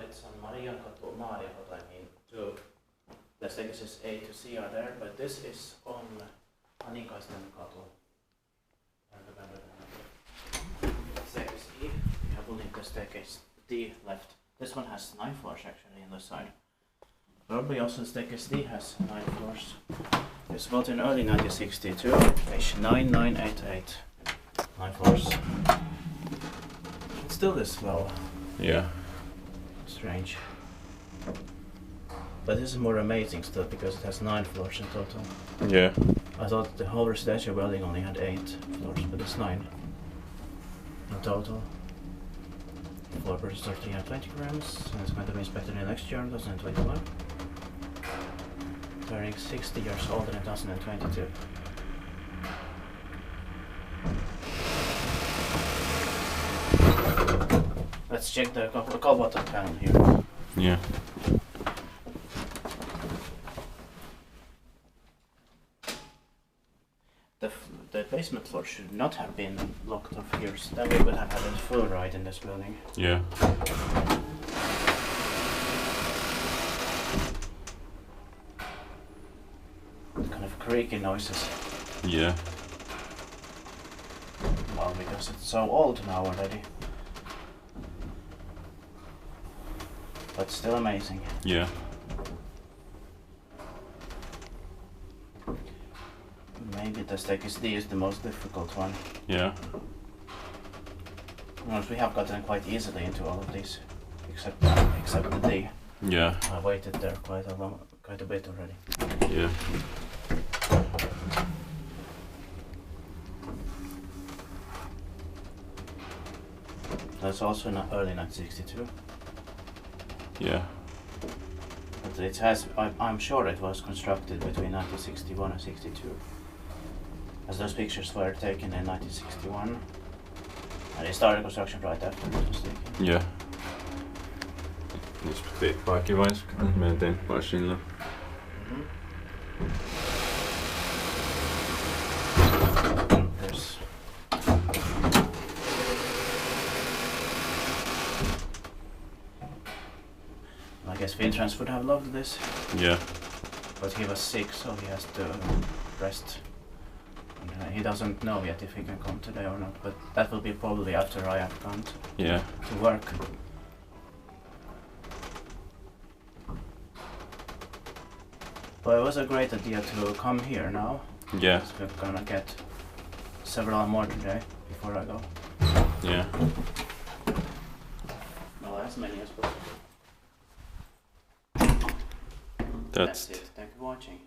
it's on Maariankatu, Maariankatu, I mean, to the staircases A to C are there, but this is on Maariankatu. Staircase E, we have only the staircase D left. This one has 9 floors actually on the side. Probably also staircase D has 9 floors. It was built in early 1962, page 9988. 9 floors. It's still this low. Yeah. Strange. But this is more amazing still because it has 9 floors in total. Yeah. I thought the whole residential building only had 8 floors, but it's 9 in total. Floor pressure is 320 grams, and it's going to be inspected in next year, 2021. Turning 60 years old in 2022. Let's check the cold water panel here. Yeah. The basement floor should not have been blocked off here, so then we would have had a full ride in this building. Yeah. Kind of creaky noises. Yeah. Well, because it's so old now already. But still amazing. Yeah. Maybe the staircase D is the most difficult one. Yeah. We have gotten quite easily into all of these, except the D. Yeah. I waited there quite a bit already. Yeah. That's also not early 1962. Yeah. But it has. I'm sure it was constructed between 1961 and 62. As those pictures were taken in 1961. And they started construction right after it was taken. Yeah. Niissä teit kaikki vais, meidän tein vais sillä. I guess Finland would have loved this. Yeah. But he was sick, so he has to rest. And, he doesn't know yet if he can come today or not, but that will be probably after I have gone to work. But it was a great idea to come here now. Yeah. We're gonna get several more today before I go. Yeah. Well, as many as possible. That's it. Thank you for watching.